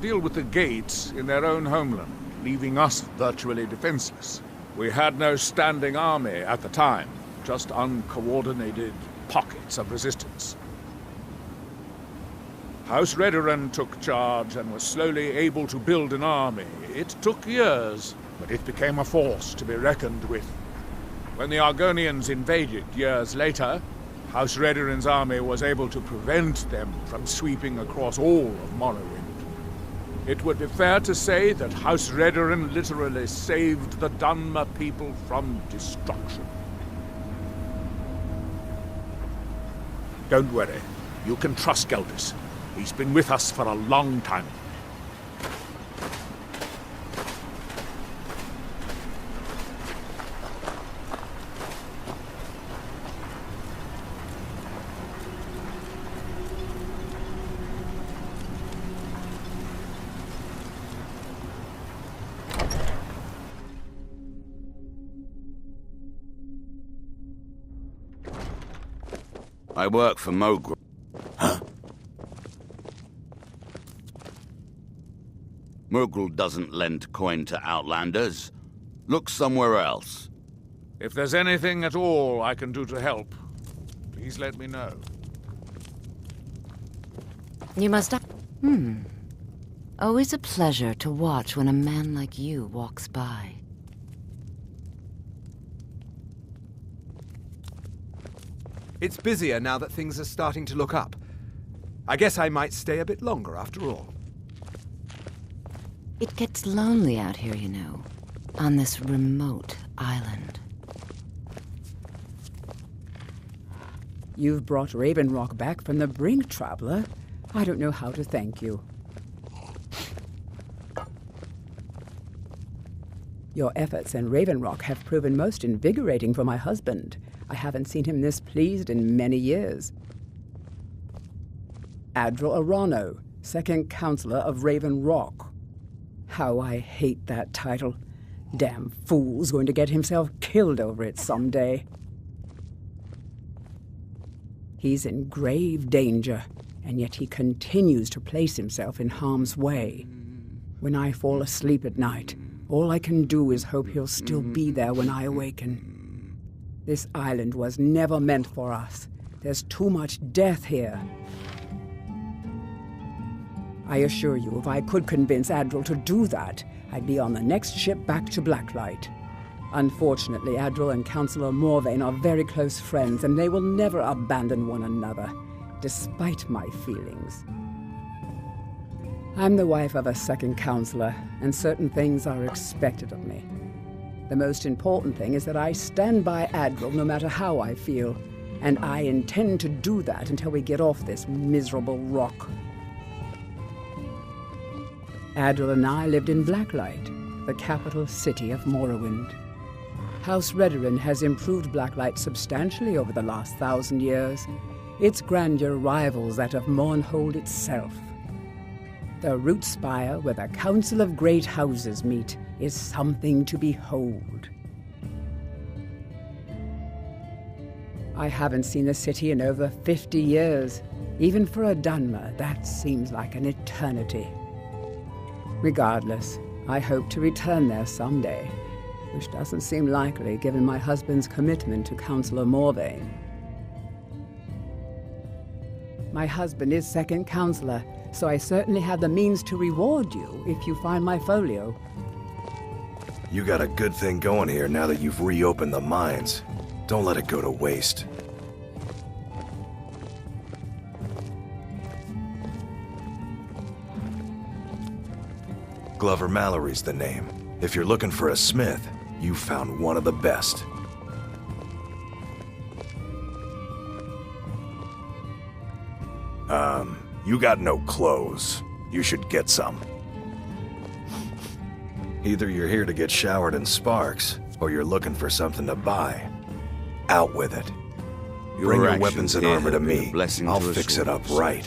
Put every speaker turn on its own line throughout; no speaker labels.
deal with the Gates in their own homeland, leaving us virtually defenseless. We had no standing army at the time, just uncoordinated pockets of resistance. House Redoran took charge and was slowly able to build an army. It took years, but it became a force to be reckoned with. When the Argonians invaded years later, House Redoran's army was able to prevent them from sweeping across all of Morrowind. It would be fair to say that House Redoran literally saved the Dunmer people from destruction. Don't worry. You can trust Geldis. He's been with us for a long time.
I work for Mogul.
Huh?
Mogul doesn't lend coin to Outlanders. Look somewhere else.
If there's anything at all I can do to help, please let me know.
You must... Always a pleasure to watch when a man like you walks by.
It's busier now that things are starting to look up. I guess I might stay a bit longer after all.
It gets lonely out here, you know, on this remote island.
You've brought Raven Rock back from the brink, traveler. I don't know how to thank you. Your efforts in Raven Rock have proven most invigorating for my husband. I haven't seen him this pleased in many years. Adril Arano, second counselor of Raven Rock. How I hate that title. Damn fool's going to get himself killed over it someday. He's in grave danger, and yet he continues to place himself in harm's way. When I fall asleep at night, all I can do is hope he'll still be there when I awaken. This island was never meant for us. There's too much death here. I assure you, if I could convince Adril to do that, I'd be on the next ship back to Blacklight. Unfortunately, Adril and Councillor Morvain are very close friends, and they will never abandon one another, despite my feelings. I'm the wife of a second counselor, and certain things are expected of me. The most important thing is that I stand by Adril no matter how I feel, and I intend to do that until we get off this miserable rock. Adril and I lived in Blacklight, the capital city of Morrowind. House Redoran has improved Blacklight substantially over the last 1,000 years. Its grandeur rivals that of Mournhold itself. The root spire where the Council of Great Houses meet is something to behold. I haven't seen the city in over 50 years. Even for a Dunmer, that seems like an eternity. Regardless, I hope to return there someday, which doesn't seem likely given my husband's commitment to Councillor Morvain. My husband is second counselor, so I certainly have the means to reward you if you find my folio.
You got a good thing going here now that you've reopened the mines. Don't let it go to waste. Glover Mallory's the name. If you're looking for a smith, you found one of the best. You got no clothes. You should get some. Either you're here to get showered in sparks, or you're looking for something to buy. Out with it. Bring your weapons and armor to me. I'll fix it up right.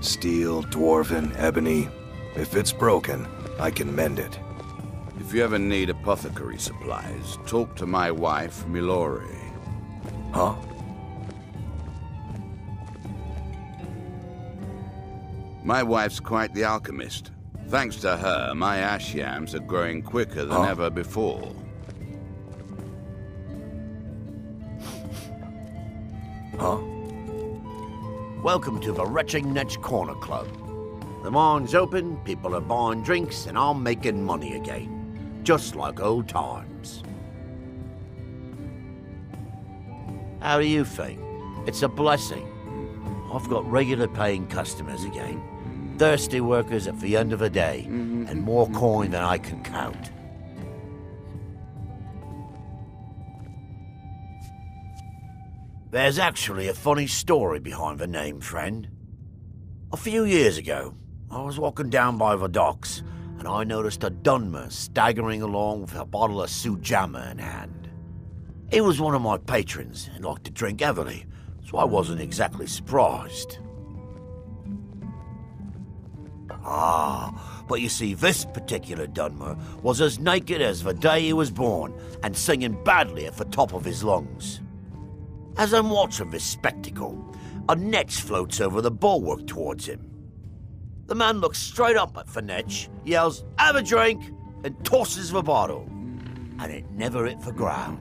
Steel, dwarven, ebony. If it's broken, I can mend it.
If you ever need apothecary supplies, talk to my wife, Milori.
Huh?
My wife's quite the alchemist. Thanks to her, my ash yams are growing quicker than ever before.
Huh? Welcome to the Retching Netch Corner Club. The mine's open, people are buying drinks, and I'm making money again. Just like old times. How do you think? It's a blessing. I've got regular paying customers again. Thirsty workers at the end of the day, and more coin than I can count. There's actually a funny story behind the name, friend. A few years ago, I was walking down by the docks, and I noticed a Dunmer staggering along with a bottle of Sujamma in hand. He was one of my patrons and liked to drink heavily, so I wasn't exactly surprised. But you see, this particular Dunmer was as naked as the day he was born and singing badly at the top of his lungs. As I'm watching this spectacle, a Netch floats over the bulwark towards him. The man looks straight up at the Netch, yells, "Have a drink," and tosses the bottle. And it never hit the ground.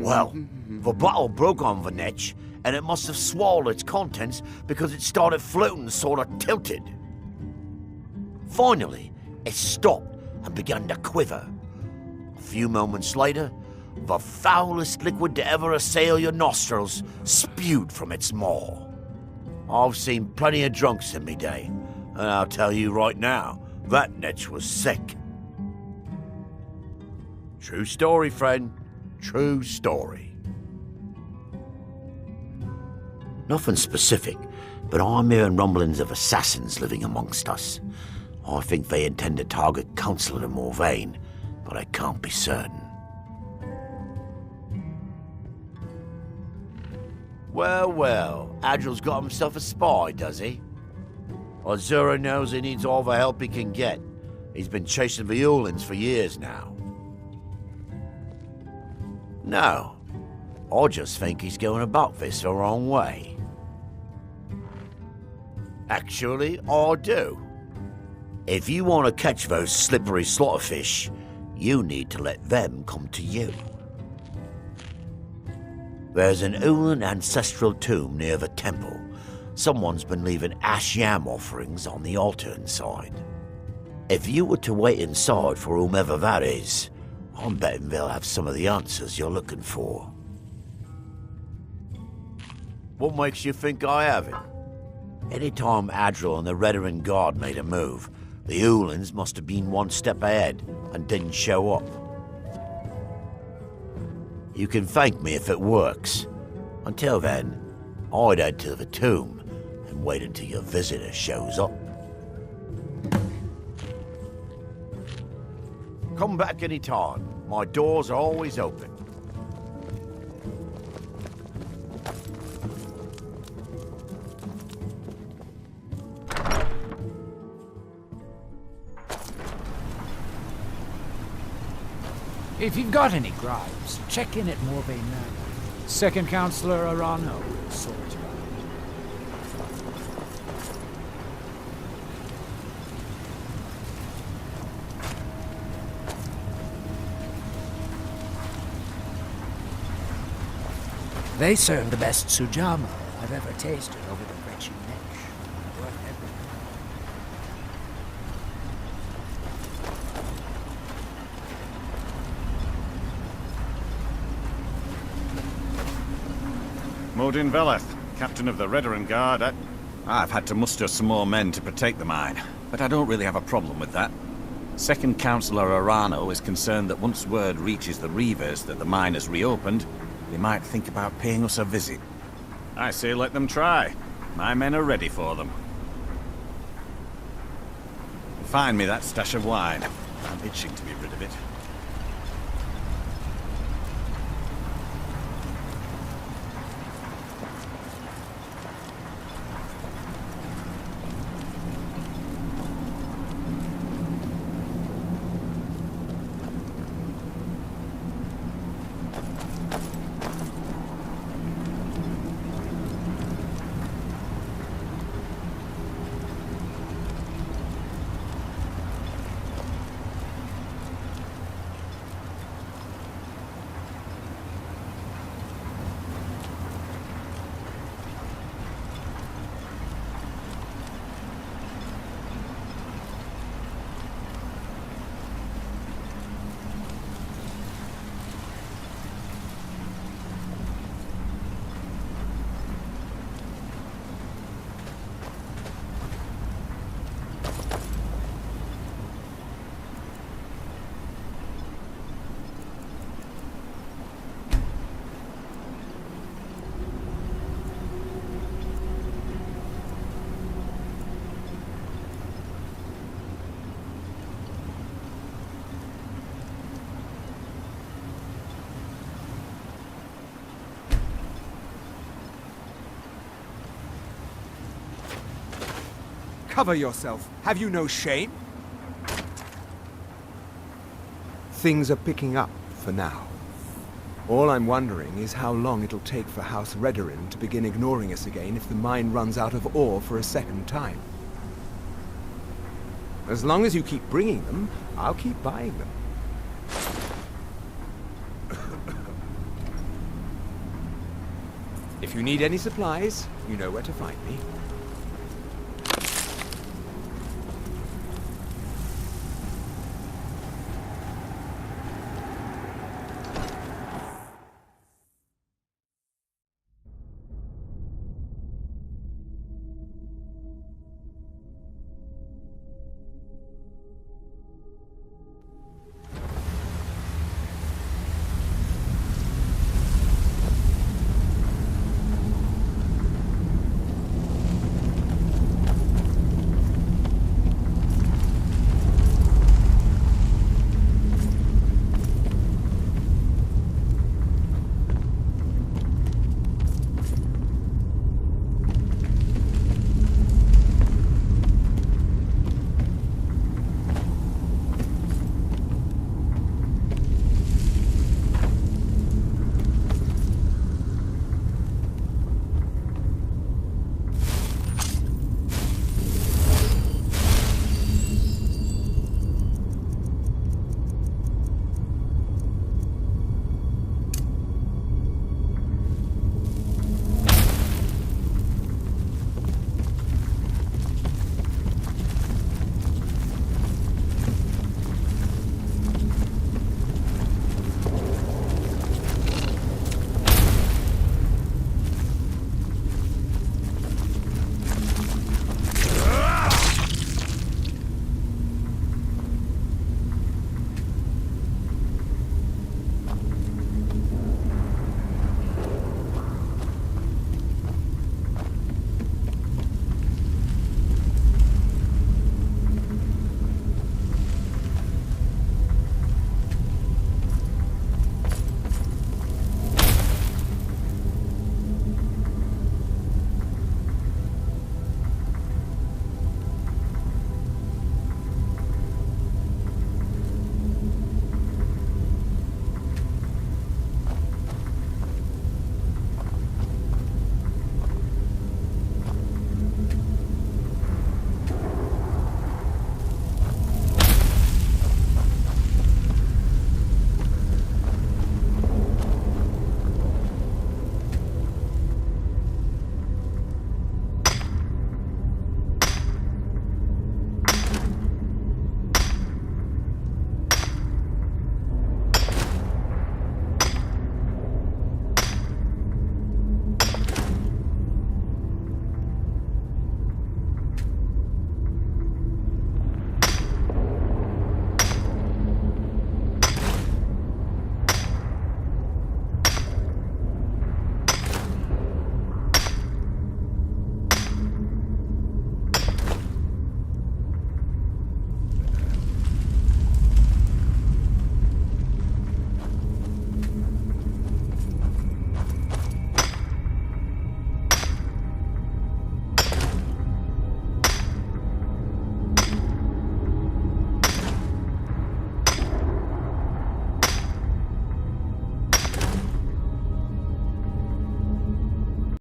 Well, the bottle broke on the Netch, and it must have swallowed its contents because it started floating sort of tilted. Finally, it stopped and began to quiver. A few moments later, the foulest liquid to ever assail your nostrils spewed from its maw. I've seen plenty of drunks in me day, and I'll tell you right now, that Netch was sick. True story, friend. True story. Nothing specific, but I'm hearing rumblings of assassins living amongst us. I think they intend to target Councillor Morvain, but I can't be certain. Well, Adril's got himself a spy, does he? Azura knows he needs all the help he can get. He's been chasing the Uhlans for years now. No, I just think he's going about this the wrong way. Actually, I do. If you want to catch those slippery slaughterfish, you need to let them come to you. There's an Uhlan ancestral tomb near the temple. Someone's been leaving ash yam offerings on the altar inside. If you were to wait inside for whomever that is, I'm betting they'll have some of the answers you're looking for. What makes you think I haven't? Anytime Adril and the Redoran Guard made a move, the Uhlans must have been one step ahead and didn't show up. You can thank me if it works. Until then, I'd head to the tomb and wait until your visitor shows up. Come back any time. My doors are always open.
If you've got any gripes, check in at Morvain Manor. Second Councillor Arano will sort you out. They serve the best Sujamma I've ever tasted over the Retching Netch. Worth everything.
Modin Veleth, captain of the Redoran Guard. I've had to muster some more men to protect the mine, but I don't really have a problem with that. Second Councillor Arano is concerned that once word reaches the Reavers that the mine has reopened, they might think about paying us a visit. I say let them try. My men are ready for them. Find me that stash of wine. I'm itching to be rid of it.
Cover yourself. Have you no shame? Things are picking up for now. All I'm wondering is how long it'll take for House Redoran to begin ignoring us again if the mine runs out of ore for a second time. As long as you keep bringing them, I'll keep buying them. If you need any supplies, you know where to find me.